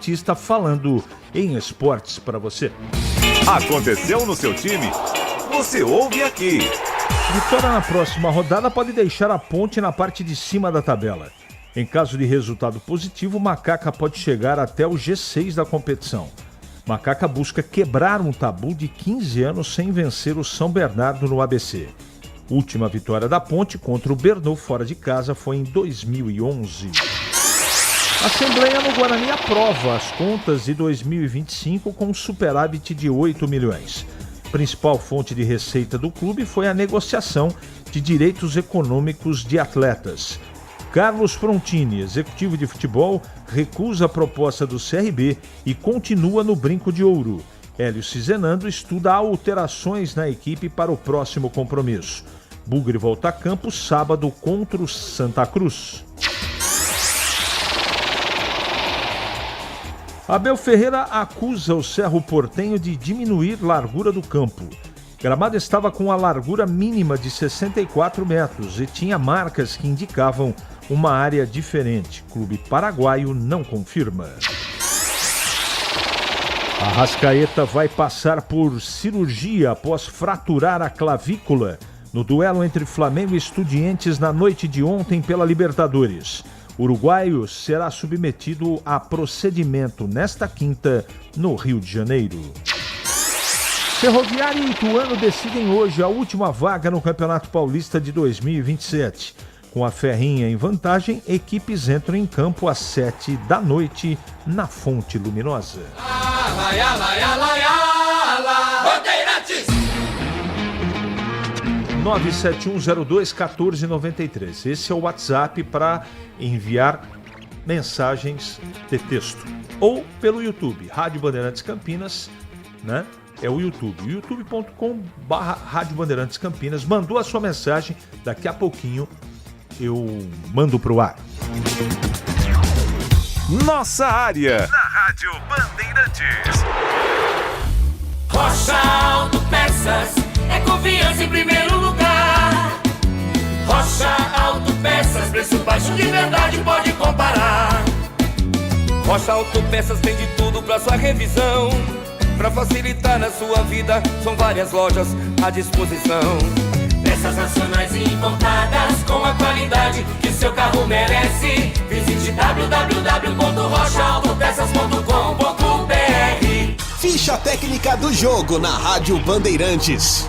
Está falando em esportes para você. Aconteceu no seu time? Você ouve aqui. Vitória na próxima rodada pode deixar a Ponte na parte de cima da tabela. Em caso de resultado positivo, o Macaca pode chegar até o G6 da competição. Macaca busca quebrar um tabu de 15 anos sem vencer o São Bernardo no ABC. Última vitória da Ponte contra o Bernou fora de casa foi em 2011. A Assembleia no Guarani aprova as contas de 2025 com um superávit de 8 milhões. Principal fonte de receita do clube foi a negociação de direitos econômicos de atletas. Carlos Frontini, executivo de futebol, recusa a proposta do CRB e continua no brinco de ouro. Hélio Cizenando estuda alterações na equipe para o próximo compromisso. Bugre volta a campo sábado contra o Santa Cruz. Abel Ferreira acusa o Cerro Porteño de diminuir largura do campo. Gramado estava com a largura mínima de 64 metros e tinha marcas que indicavam uma área diferente. Clube paraguaio não confirma. Arrascaeta vai passar por cirurgia após fraturar a clavícula no duelo entre Flamengo e Estudiantes na noite de ontem pela Libertadores. O uruguaio será submetido a procedimento nesta quinta no Rio de Janeiro. Ferroviária e Ituano decidem hoje a última vaga no Campeonato Paulista de 2027. Com a Ferrinha em vantagem, equipes entram em campo às 7 da noite na Fonte Luminosa. 971021493. Esse é o WhatsApp para enviar mensagens de texto. Ou pelo YouTube, Rádio Bandeirantes Campinas, né? É o YouTube, youtube.com/Rádio Bandeirantes Campinas. Mandou a sua mensagem, daqui a pouquinho eu mando pro ar. Nossa área, na Rádio Bandeirantes. Rocha Autopeças, é confiança em primeiro lugar. Rocha Autopeças, preço baixo de verdade, pode comparar. Rocha Autopeças tem de tudo pra sua revisão. Pra facilitar na sua vida, são várias lojas à disposição. Peças nacionais e importadas com a qualidade que seu carro merece. Visite www.rochaautopeças.com.br. Ficha técnica do jogo na Rádio Bandeirantes.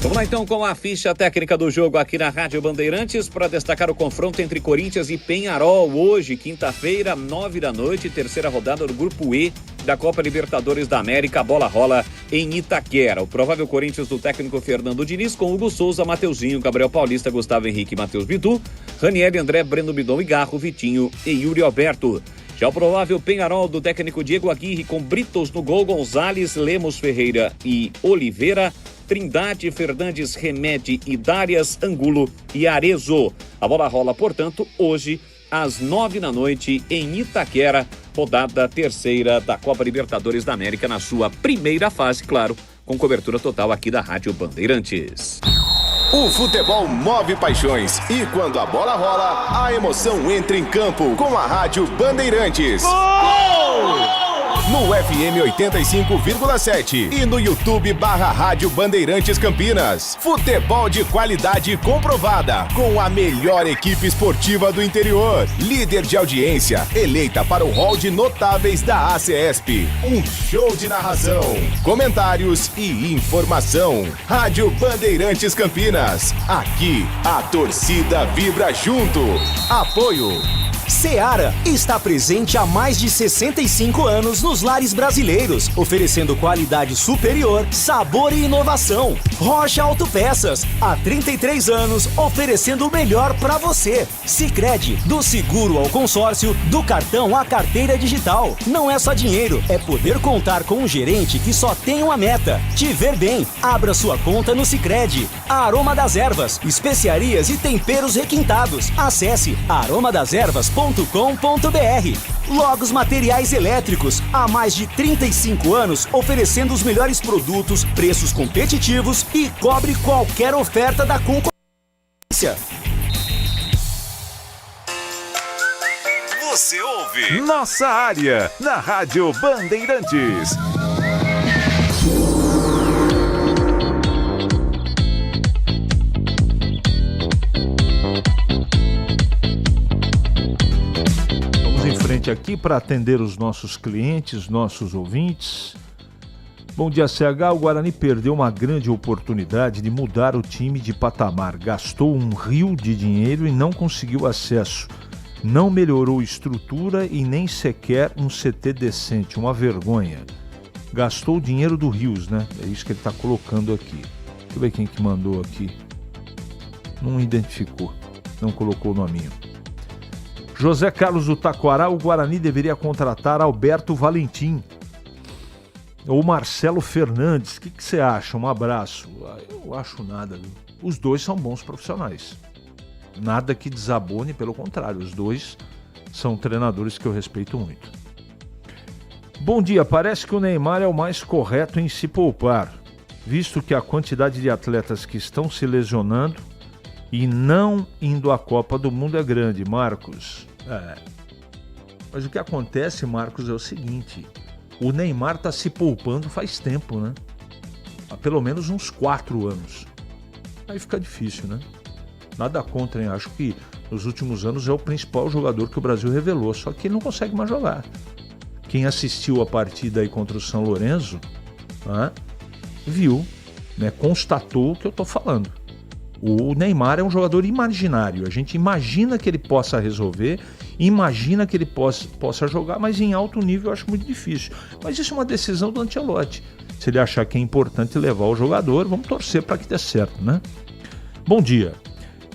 Vamos lá então com a ficha técnica do jogo aqui na Rádio Bandeirantes para destacar o confronto entre Corinthians e Peñarol. Hoje, quinta-feira, 9 da noite, terceira rodada do Grupo E da Copa Libertadores da América. A bola rola em Itaquera. O provável Corinthians do técnico Fernando Diniz com Hugo Souza, Mateuzinho, Gabriel Paulista, Gustavo Henrique e Matheus Bidu, Ranieri, André, Breno Bidon e Garro, Vitinho e Yuri Alberto. Já o provável Peñarol do técnico Diego Aguirre com Britos no gol, Gonzalez, Lemos, Ferreira e Oliveira, Trindade, Fernandes, Remedi e Darias, Angulo e Arezzo. A bola rola, portanto, hoje às 9 da noite em Itaquera, rodada terceira da Copa Libertadores da América na sua primeira fase, claro, com cobertura total aqui da Rádio Bandeirantes. O futebol move paixões e quando a bola rola, a emoção entra em campo com a Rádio Bandeirantes. Gol! No FM 85,7 e no YouTube /Rádio Bandeirantes Campinas. Futebol de qualidade comprovada, com a melhor equipe esportiva do interior. Líder de audiência, eleita para o hall de notáveis da ACESP. Um show de narração, comentários e informação. Rádio Bandeirantes Campinas. Aqui, a torcida vibra junto. Apoio Seara está presente há mais de 65 anos nos lares brasileiros, oferecendo qualidade superior, sabor e inovação. Rocha Autopeças, há 33 anos, oferecendo o melhor para você. Sicredi, do seguro ao consórcio, do cartão à carteira digital. Não é só dinheiro, é poder contar com um gerente que só tem uma meta: te ver bem. Abra sua conta no Sicredi. Aroma das Ervas, especiarias e temperos requintados. Acesse aromadeservas.com.br. Logos Materiais Elétricos, há mais de 35 anos oferecendo os melhores produtos, preços competitivos e cobre qualquer oferta da concorrência. Você ouve Nossa Área, na Rádio Bandeirantes. Vamos em frente aqui para atender os nossos clientes, nossos ouvintes. Bom dia, CH. O Guarani perdeu uma grande oportunidade de mudar o time de patamar. Gastou um rio de dinheiro e não conseguiu acesso. Não melhorou estrutura e nem sequer um CT decente. Uma vergonha. Gastou o dinheiro do Rios, né? É isso que ele está colocando aqui. Deixa eu ver quem que mandou aqui. Não identificou. Não colocou o nominho. José Carlos do Taquará. O Guarani deveria contratar Alberto Valentim ou Marcelo Fernandes. O que você acha? Um abraço. Eu acho nada. Os dois são bons profissionais. Nada que desabone, pelo contrário. Os dois são treinadores que eu respeito muito. Bom dia. Parece que o Neymar é o mais correto em se poupar, visto que a quantidade de atletas que estão se lesionando e não indo à Copa do Mundo é grande. Marcos. Mas o que acontece, Marcos, é o seguinte... O Neymar está se poupando faz tempo, né? Há pelo menos uns 4 anos. Aí fica difícil, né? Nada contra, hein? Acho que nos últimos anos é o principal jogador que o Brasil revelou, só que ele não consegue mais jogar. Quem assistiu a partida aí contra o São Lourenço, viu, né? Constatou o que eu tô falando. O Neymar é um jogador imaginário. A gente imagina que ele possa resolver, imagina que ele possa jogar, mas em alto nível eu acho muito difícil. Mas isso é uma decisão do Ancelotti. Se ele achar que é importante levar o jogador, vamos torcer para que dê certo, né? Bom dia.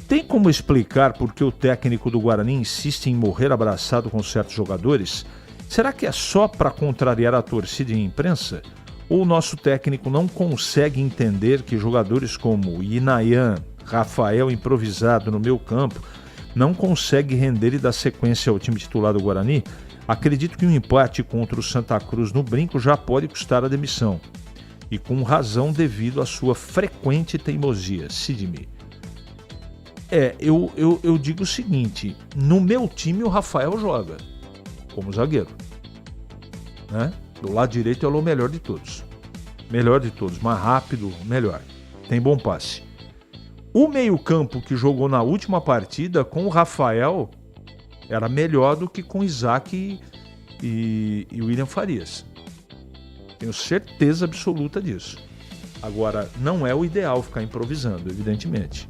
Tem como explicar por que o técnico do Guarani insiste em morrer abraçado com certos jogadores? Será que é só para contrariar a torcida e a imprensa? Ou o nosso técnico não consegue entender que jogadores como Inayan, Rafael improvisado no meio campo, não consegue render e dar sequência ao time titular do Guarani? Acredito que um empate contra o Santa Cruz no Brinco já pode custar a demissão. E com razão devido à sua frequente teimosia. Sidney. Eu digo o seguinte, no meu time o Rafael joga como zagueiro, né? Do lado direito é o melhor de todos. Melhor de todos, mais rápido, melhor. Tem bom passe. O meio-campo que jogou na última partida com o Rafael era melhor do que com Isaac e William Farias. Tenho certeza absoluta disso. Agora, não é o ideal ficar improvisando, evidentemente.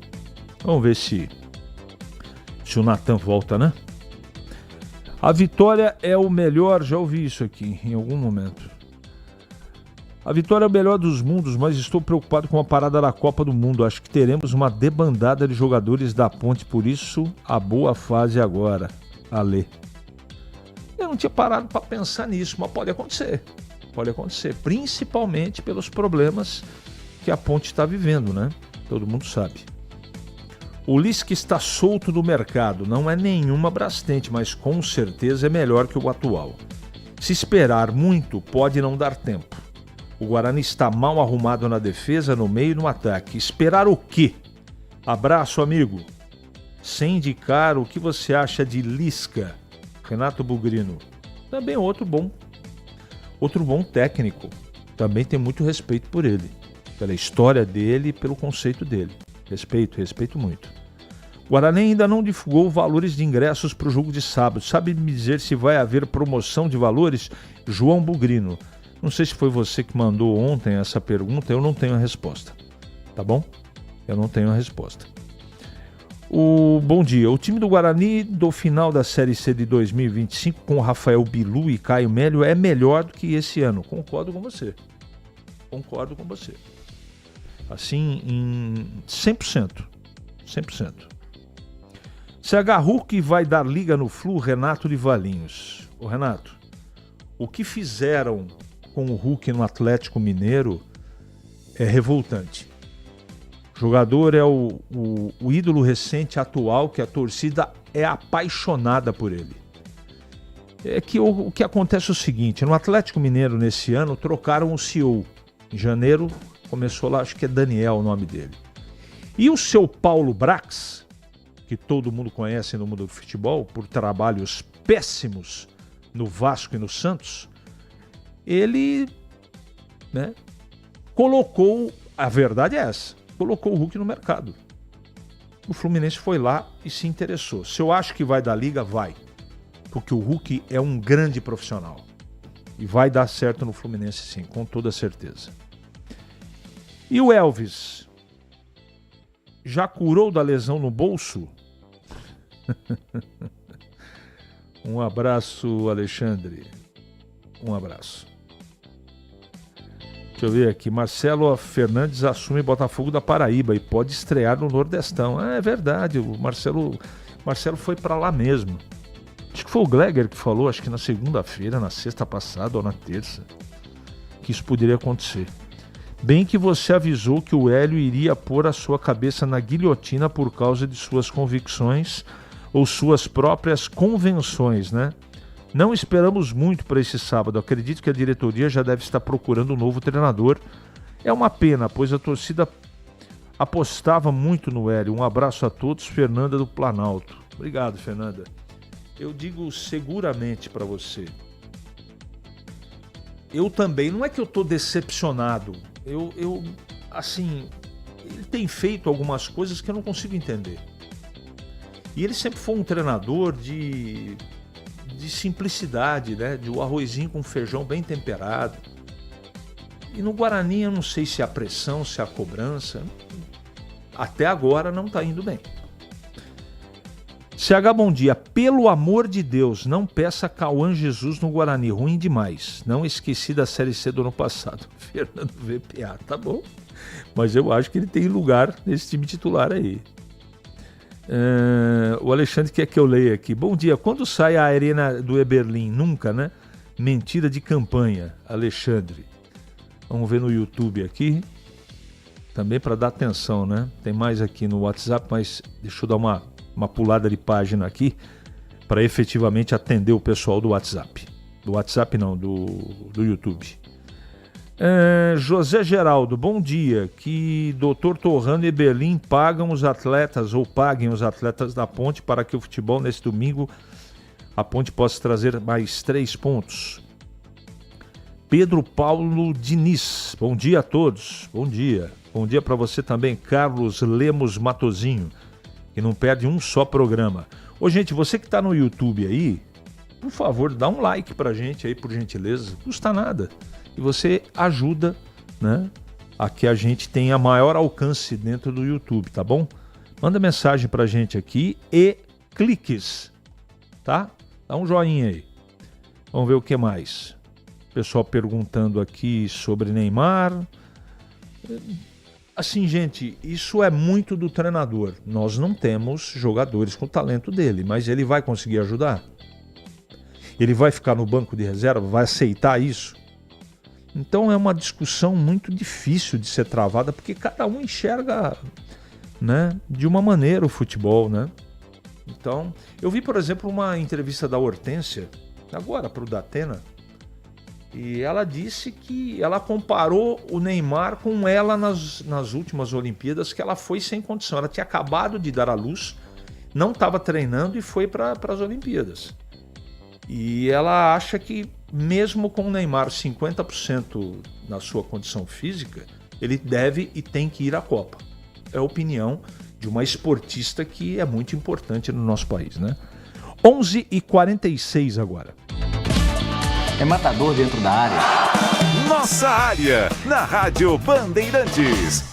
Vamos ver se o Natan volta, né? A vitória é o melhor, já ouvi isso aqui em algum momento. A vitória é o melhor dos mundos, mas estou preocupado com a parada da Copa do Mundo. Acho que teremos uma debandada de jogadores da Ponte, por isso a boa fase agora. Alê. Eu não tinha parado para pensar nisso, mas pode acontecer. Pode acontecer, principalmente pelos problemas que a Ponte está vivendo, né? Todo mundo sabe. O Lisca está solto do mercado, não é nenhuma Brastemp, mas com certeza é melhor que o atual. Se esperar muito, pode não dar tempo. O Guarani está mal arrumado na defesa, no meio e no ataque. Esperar o quê? Abraço, amigo. Sem indicar, o que você acha de Lisca? Renato Bugrino. Também outro bom técnico. Também tem muito respeito por ele. Pela história dele e pelo conceito dele. Respeito muito. O Guarani ainda não divulgou valores de ingressos para o jogo de sábado. Sabe me dizer se vai haver promoção de valores? João Bugrino. Não sei se foi você que mandou ontem essa pergunta, eu não tenho a resposta. Tá bom? Eu não tenho a resposta. Bom dia. O time do Guarani do final da Série C de 2025 com Rafael Bilu e Caio Mélio é melhor do que esse ano. Concordo com você. Assim, em 100%. 100%. CH Hulk vai dar liga no Flu, Renato de Valinhos. Ô Renato, o que fizeram com o Hulk no Atlético Mineiro é revoltante. O jogador é o ídolo recente atual, que a torcida é apaixonada por ele. É que o que acontece é o seguinte, no Atlético Mineiro nesse ano trocaram o CEO. Em janeiro começou lá, acho que é Daniel o nome dele. E o seu Paulo Brax que todo mundo conhece no mundo do futebol, por trabalhos péssimos no Vasco e no Santos, ele, né, colocou, a verdade é essa, colocou o Hulk no mercado. O Fluminense foi lá e se interessou. Se eu acho que vai dar liga, vai. Porque o Hulk é um grande profissional. E vai dar certo no Fluminense sim, com toda certeza. E o Elvis? Já curou da lesão no bolso? Um abraço, Alexandre. Um abraço. Deixa eu ver aqui. Marcelo Fernandes assume Botafogo da Paraíba e pode estrear no Nordestão. É verdade, o Marcelo foi pra lá mesmo. Acho que foi o Gleger que falou, acho que na segunda-feira, na sexta passada ou na terça, que isso poderia acontecer. Bem que você avisou que o Hélio iria pôr a sua cabeça na guilhotina por causa de suas convicções ou suas próprias convenções, né? Não esperamos muito para esse sábado. Acredito que a diretoria já deve estar procurando um novo treinador. É uma pena, pois a torcida apostava muito no Hélio. Um abraço a todos, Fernanda do Planalto. Obrigado, Fernanda. Eu digo seguramente para você. Eu também, não é que eu estou decepcionado. Eu, assim, ele tem feito algumas coisas que eu não consigo entender. E ele sempre foi um treinador de simplicidade, né? De um arrozinho com feijão bem temperado. E no Guarani eu não sei se a pressão, se a cobrança, até agora não está indo bem. CH, bom dia. Pelo amor de Deus, não peça Cauã Jesus no Guarani. Ruim demais. Não esqueci da Série C do ano passado. Fernando VPA, tá bom. Mas eu acho que ele tem lugar nesse time titular aí. O Alexandre quer que eu leia aqui. Bom dia. Quando sai a Arena do Eberlin? Nunca, né? Mentira de campanha, Alexandre. Vamos ver no YouTube aqui. Também para dar atenção, né? Tem mais aqui no WhatsApp, mas deixa eu dar uma pulada de página aqui para efetivamente atender o pessoal do WhatsApp. Do WhatsApp não, do YouTube. José Geraldo, bom dia. Que Dr. Torrano e Eberlin paguem os atletas da Ponte para que o futebol nesse domingo a Ponte possa trazer mais 3 pontos. Pedro Paulo Diniz, bom dia a todos. Bom dia. Bom dia para você também, Carlos Lemos Matozinho, que não perde um só programa. Ô, gente, você que está no YouTube aí, por favor, dá um like pra gente aí, por gentileza. Não custa nada. E você ajuda, né, a que a gente tenha maior alcance dentro do YouTube, tá bom? Manda mensagem pra gente aqui e cliques, tá? Dá um joinha aí. Vamos ver o que mais. Pessoal perguntando aqui sobre Neymar. Assim, gente, isso é muito do treinador. Nós não temos jogadores com o talento dele, mas ele vai conseguir ajudar? Ele vai ficar no banco de reserva? Vai aceitar isso? Então é uma discussão muito difícil de ser travada, porque cada um enxerga, né, de uma maneira o futebol, né? Então, eu vi, por exemplo, uma entrevista da Hortência, agora para o Datena, e ela disse que ela comparou o Neymar com ela nas últimas Olimpíadas, que ela foi sem condição. Ela tinha acabado de dar à luz, não estava treinando e foi para as Olimpíadas. E ela acha que mesmo com o Neymar 50% na sua condição física, ele deve e tem que ir à Copa. É a opinião de uma esportista que é muito importante no nosso país, né? 11h46 agora. É matador dentro da área. Nossa área, na Rádio Bandeirantes.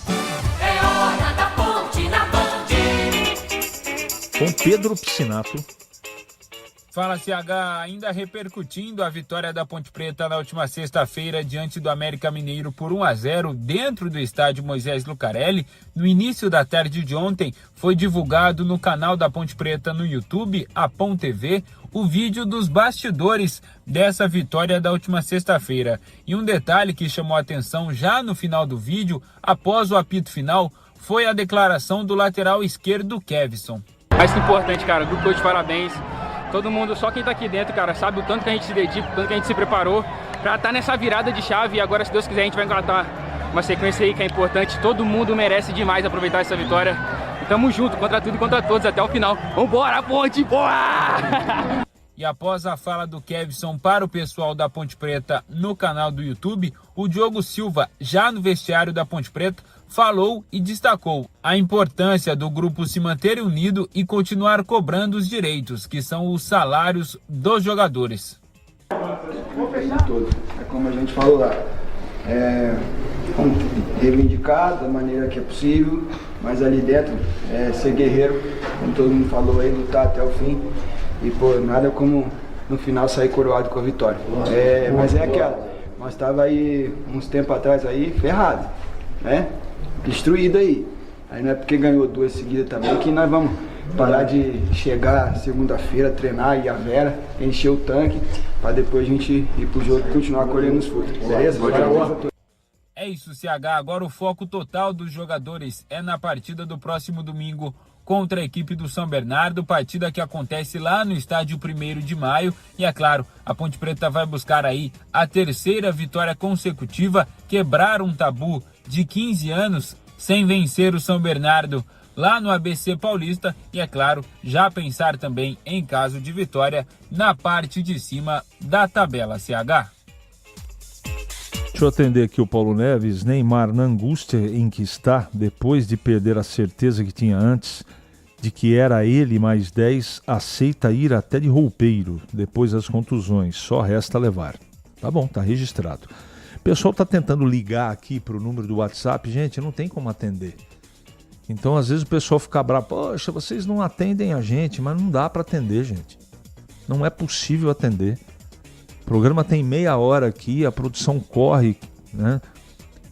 É hora da Ponte na Band. Com Pedro Piscinato. Fala, CH, ainda repercutindo a vitória da Ponte Preta na última sexta-feira diante do América Mineiro por 1-0 dentro do estádio Moisés Lucarelli. No início da tarde de ontem, foi divulgado no canal da Ponte Preta no YouTube, a PON TV, o vídeo dos bastidores dessa vitória da última sexta-feira. E um detalhe que chamou a atenção já no final do vídeo, após o apito final, foi a declaração do lateral esquerdo, Kevson. Mais que importante, cara, grupo de parabéns. Todo mundo, só quem tá aqui dentro, cara, sabe o tanto que a gente se dedica, o tanto que a gente se preparou pra estar nessa virada de chave. E agora, se Deus quiser, a gente vai engatar uma sequência aí que é importante. Todo mundo merece demais aproveitar essa vitória. E tamo junto, contra tudo e contra todos, até o final. Vambora, Ponte, boa! E após a fala do Kevson para o pessoal da Ponte Preta no canal do YouTube, o Diogo Silva, já no vestiário da Ponte Preta, falou e destacou a importância do grupo se manter unido e continuar cobrando os direitos, que são os salários dos jogadores. É como a gente falou lá, vamos reivindicar da maneira que é possível, mas ali dentro ser guerreiro, como todo mundo falou aí, lutar até o fim. E, pô, nada como no final sair coroado com a vitória. Mas é aquela, nós estava aí uns tempos atrás aí, ferrado, né? Destruído aí. Aí não é porque ganhou 2 seguidas também que nós vamos parar de chegar segunda-feira, treinar e a Vera, encher o tanque, para depois a gente ir pro jogo e continuar colhendo os frutos. Beleza? É isso, CH. Agora o foco total dos jogadores é na partida do próximo domingo contra a equipe do São Bernardo, partida que acontece lá no estádio 1º de maio. E é claro, a Ponte Preta vai buscar aí a 3ª vitória consecutiva, quebrar um tabu de 15 anos sem vencer o São Bernardo lá no ABC Paulista e, é claro, já pensar também em caso de vitória na parte de cima da tabela, CH. Deixa eu atender aqui o Paulo Neves. Neymar, na angústia em que está, depois de perder a certeza que tinha antes de que era ele mais 10, aceita ir até de roupeiro depois das contusões. Só resta levar. Tá bom, tá registrado. O pessoal tá tentando ligar aqui pro número do WhatsApp. Gente, não tem como atender. Então, às vezes o pessoal fica bravo. Poxa, vocês não atendem a gente, mas não dá para atender, gente. Não é possível atender. O programa tem meia hora aqui, a produção corre, né,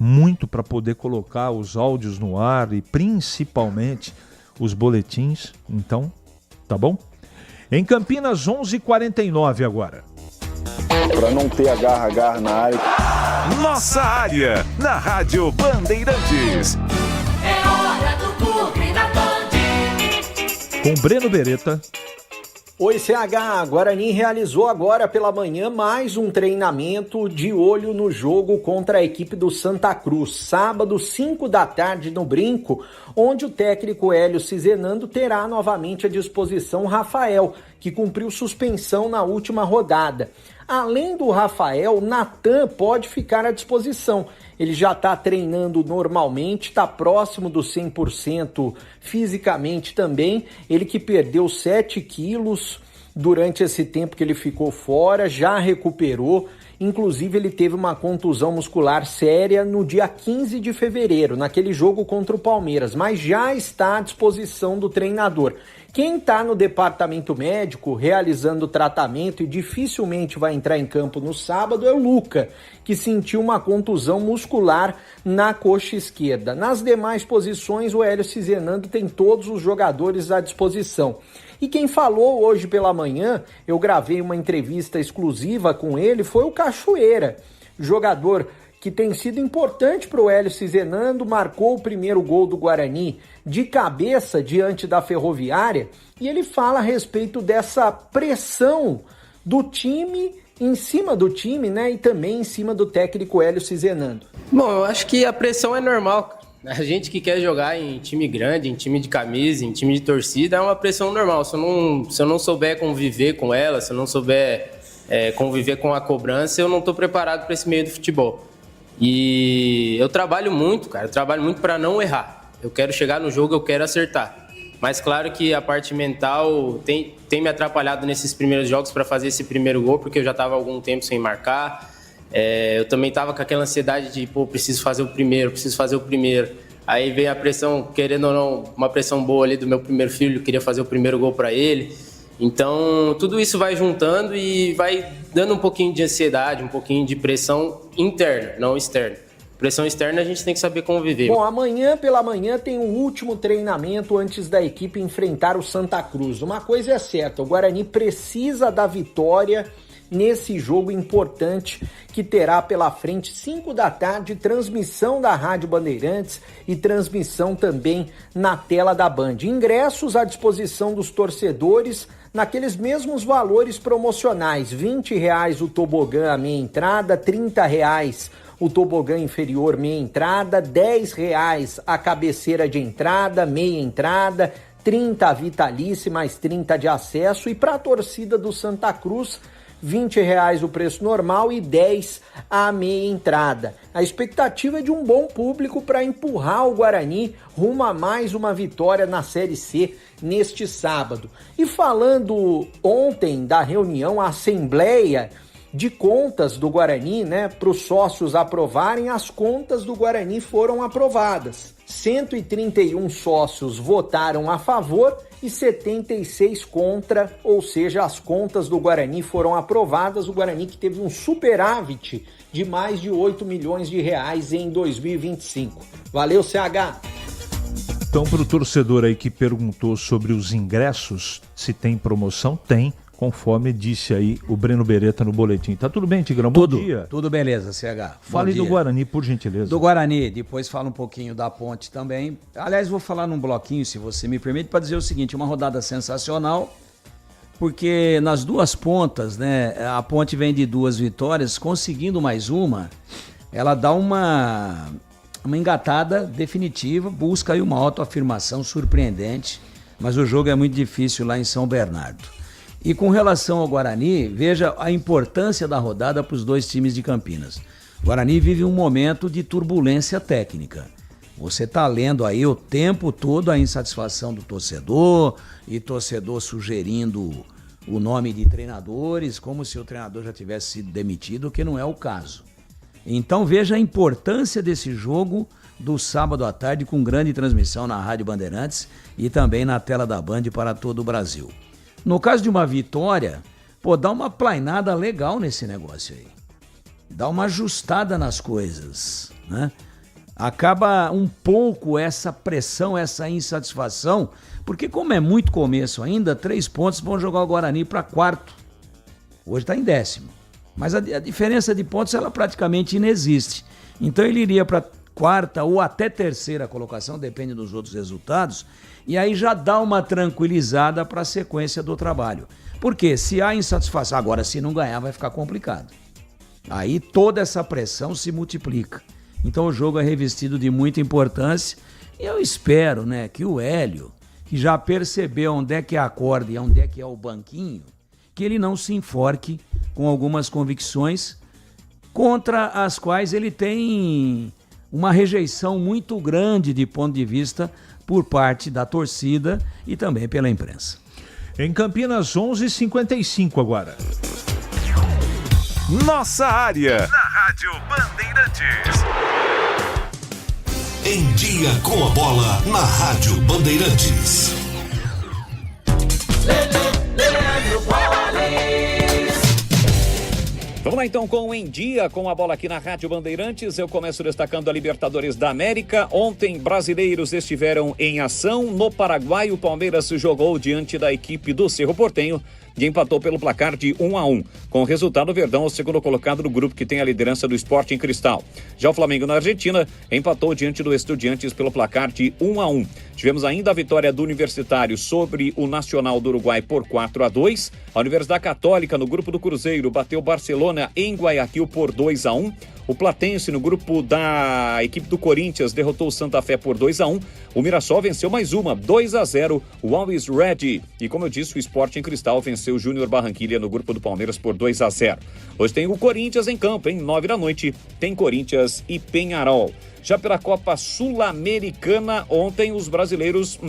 muito para poder colocar os áudios no ar e principalmente os boletins. Então, tá bom? Em Campinas, 11h49 agora. Para não ter agarra na área. Nossa área, na Rádio Bandeirantes. É hora do Bugre da Band. Com Breno Beretta. Oi, CH, Guarani realizou agora pela manhã mais um treinamento de olho no jogo contra a equipe do Santa Cruz, sábado, 5 da tarde no Brinco, onde o técnico Hélio Cizenando terá novamente à disposição Rafael, que cumpriu suspensão na última rodada. Além do Rafael, Natan pode ficar à disposição. Ele já está treinando normalmente, está próximo do 100% fisicamente também. Ele que perdeu 7 quilos durante esse tempo que ele ficou fora, já recuperou. Inclusive, ele teve uma contusão muscular séria no dia 15 de fevereiro, naquele jogo contra o Palmeiras, mas já está à disposição do treinador. Quem está no departamento médico realizando o tratamento e dificilmente vai entrar em campo no sábado é o Luca, que sentiu uma contusão muscular na coxa esquerda. Nas demais posições, o Hélio Cizenando tem todos os jogadores à disposição. E quem falou hoje pela manhã, eu gravei uma entrevista exclusiva com ele, foi o Cachoeira, jogador que tem sido importante para o Hélio Cizenando, marcou o primeiro gol do Guarani de cabeça diante da Ferroviária, e ele fala a respeito dessa pressão do time, em cima do time, né, e também em cima do técnico Hélio Cizenando. Bom, eu acho que a pressão é normal. A gente que quer jogar em time grande, em time de camisa, em time de torcida, é uma pressão normal. Se eu não souber conviver com ela, se eu não souber conviver com a cobrança, eu não estou preparado para esse meio do futebol. E eu trabalho muito, cara, para não errar. Eu quero chegar no jogo, eu quero acertar. Mas claro que a parte mental tem me atrapalhado nesses primeiros jogos para fazer esse primeiro gol, porque eu já estava há algum tempo sem marcar. Eu também estava com aquela ansiedade de, preciso fazer o primeiro. Aí veio a pressão, querendo ou não, uma pressão boa ali do meu primeiro filho, queria fazer o primeiro gol para ele. Então, tudo isso vai juntando e vai dando um pouquinho de ansiedade, um pouquinho de pressão interna, não externa. Pressão externa a gente tem que saber conviver. Bom, amanhã pela manhã tem o último treinamento antes da equipe enfrentar o Santa Cruz. Uma coisa é certa, o Guarani precisa da vitória nesse jogo importante que terá pela frente 5 da tarde, transmissão da Rádio Bandeirantes e transmissão também na tela da Band. Ingressos à disposição dos torcedores naqueles mesmos valores promocionais, R$20 o tobogã a meia entrada, R$30 o tobogã inferior meia entrada, R$10 a cabeceira de entrada, meia entrada, 30 a vitalícia mais 30 de acesso, e para a torcida do Santa Cruz, R$20 o preço normal e 10 a meia entrada. A expectativa é de um bom público para empurrar o Guarani rumo a mais uma vitória na Série C neste sábado. E falando ontem da reunião, a Assembleia de Contas do Guarani, para os sócios aprovarem, as contas do Guarani foram aprovadas. 131 sócios votaram a favor e 76 contra, ou seja, as contas do Guarani foram aprovadas. O Guarani que teve um superávit de mais de 8 milhões de reais em 2025. Valeu, CH! Então, para o torcedor aí que perguntou sobre os ingressos, se tem promoção, tem, conforme disse aí o Breno Beretta no boletim. Tá tudo bem, Tigrão? Bom dia. Tudo beleza, CH. Fale do Guarani, por gentileza. Do Guarani, depois fala um pouquinho da Ponte também. Aliás, vou falar num bloquinho, se você me permite, para dizer o seguinte, uma rodada sensacional, porque nas duas pontas, a Ponte vem de 2 vitórias, conseguindo mais uma, ela dá uma engatada definitiva, busca aí uma autoafirmação surpreendente, mas o jogo é muito difícil lá em São Bernardo. E com relação ao Guarani, veja a importância da rodada para os dois times de Campinas. O Guarani vive um momento de turbulência técnica. Você está lendo aí o tempo todo a insatisfação do torcedor, e torcedor sugerindo o nome de treinadores, como se o treinador já tivesse sido demitido, o que não é o caso. Então veja a importância desse jogo do sábado à tarde, com grande transmissão na Rádio Bandeirantes e também na tela da Band para todo o Brasil. No caso de uma vitória, dá uma plainada legal nesse negócio aí. Dá uma ajustada nas coisas, Acaba um pouco essa pressão, essa insatisfação, porque como é muito começo ainda, 3 pontos vão jogar o Guarani para 4º. Hoje está em 10º. Mas a diferença de pontos, ela praticamente inexiste. Então ele iria para 4ª ou até 3ª colocação, depende dos outros resultados, e aí já dá uma tranquilizada para a sequência do trabalho. Porque se há insatisfação, agora se não ganhar vai ficar complicado. Aí toda essa pressão se multiplica. Então o jogo é revestido de muita importância e eu espero que o Hélio, que já percebeu onde é que é a corda e onde é que é o banquinho, que ele não se enforque com algumas convicções contra as quais ele tem uma rejeição muito grande de ponto de vista por parte da torcida e também pela imprensa. Em Campinas, 11h55 agora. Nossa área, na Rádio Bandeirantes. Em dia com a bola, na Rádio Bandeirantes. Vamos lá então com o Em Dia com a bola aqui na Rádio Bandeirantes. Eu começo destacando a Libertadores da América. Ontem, brasileiros estiveram em ação. No Paraguai, o Palmeiras jogou diante da equipe do Cerro Porteño e empatou pelo placar de 1-1. Com o resultado, o Verdão é o segundo colocado do grupo que tem a liderança do Sporting Cristal. Já o Flamengo na Argentina empatou diante do Estudiantes pelo placar de 1-1. Tivemos ainda a vitória do Universitário sobre o Nacional do Uruguai por 4-2. A Universidade Católica no grupo do Cruzeiro bateu o Barcelona em Guayaquil por 2-1. O Platense no grupo da equipe do Corinthians derrotou o Santa Fé por 2-1. O Mirassol venceu mais uma, 2-0, o Always Ready. E como eu disse, o Sporting Cristal venceu o Júnior Barranquilla no grupo do Palmeiras por 2-0. Hoje tem o Corinthians em campo, 9h tem Corinthians e Peñarol. Já pela Copa Sul-Americana, ontem os brasileiros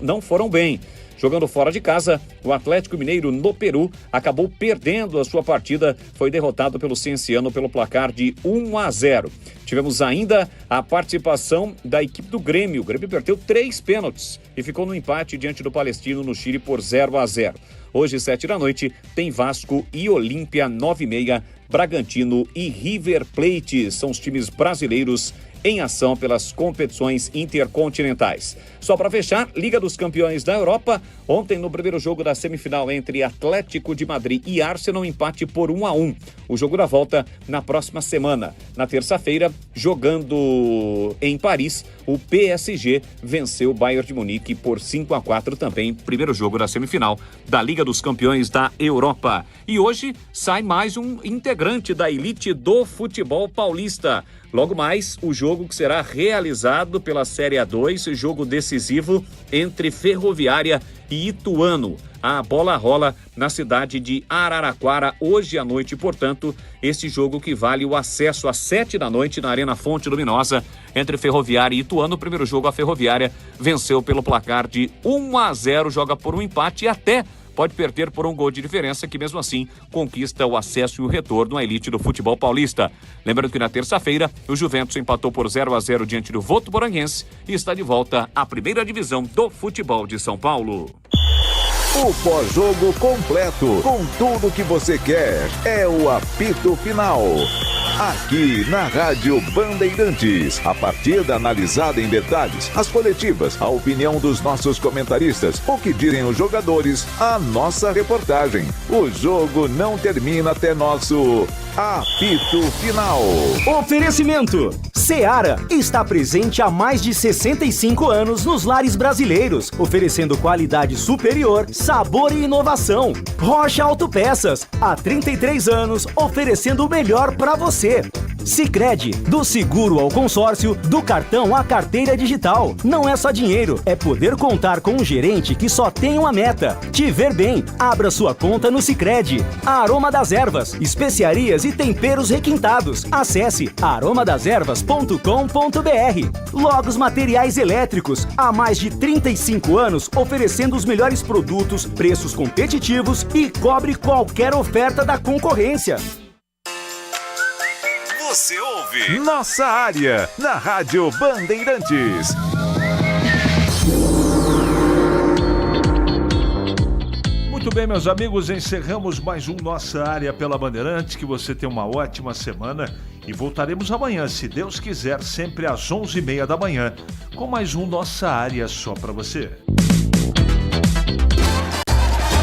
não foram bem. Jogando fora de casa, o Atlético Mineiro no Peru acabou perdendo a sua partida, foi derrotado pelo Cienciano pelo placar de 1-0. Tivemos ainda a participação da equipe do Grêmio. O Grêmio perdeu 3 pênaltis e ficou no empate diante do Palestino no Chile por 0-0. Hoje, 7h, tem Vasco e Olímpia, 9h30, Bragantino e River Plate. São os times brasileiros em ação pelas competições intercontinentais. Só para fechar, Liga dos Campeões da Europa. Ontem, no primeiro jogo da semifinal entre Atlético de Madrid e Arsenal, empate por 1-1. O jogo da volta na próxima semana. Na terça-feira, jogando em Paris, o PSG venceu o Bayern de Munique por 5-4 também. Primeiro jogo da semifinal da Liga dos Campeões da Europa. E hoje sai mais um integrante da elite do futebol paulista. Logo mais, o jogo que será realizado pela Série A2, jogo decisivo entre Ferroviária e Ituano. A bola rola na cidade de Araraquara hoje à noite, portanto, esse jogo que vale o acesso às 7 da noite na Arena Fonte Luminosa entre Ferroviária e Ituano. O primeiro jogo, a Ferroviária venceu pelo placar de 1-0, joga por um empate e até pode perder por um gol de diferença, que mesmo assim conquista o acesso e o retorno à elite do futebol paulista. Lembrando que na terça-feira, o Juventus empatou por 0-0 diante do Votuporanguense e está de volta à primeira divisão do futebol de São Paulo. O pós-jogo completo, com tudo que você quer, é o apito final. Aqui na Rádio Bandeirantes, a partida analisada em detalhes, as coletivas, a opinião dos nossos comentaristas, o que dizem os jogadores, a nossa reportagem. O jogo não termina até nosso apito final. Oferecimento: Seara está presente há mais de 65 anos nos lares brasileiros, oferecendo qualidade superior, sabor e inovação. Rocha Autopeças, há 33 anos, oferecendo o melhor para você. Sicredi, do seguro ao consórcio, do cartão à carteira digital. Não é só dinheiro, é poder contar com um gerente que só tem uma meta: te ver bem. Abra sua conta no Sicredi. Aroma das Ervas, especiarias e temperos requintados. Acesse aromadeservas.com.br. Logos Materiais Elétricos, há mais de 35 anos oferecendo os melhores produtos, preços competitivos e cobre qualquer oferta da concorrência. Você ouve Nossa Área, na Rádio Bandeirantes. Muito bem, meus amigos, encerramos mais um Nossa Área pela Bandeirantes. Que você tenha uma ótima semana e voltaremos amanhã, se Deus quiser, sempre às 11h30 da manhã, com mais um Nossa Área só para você.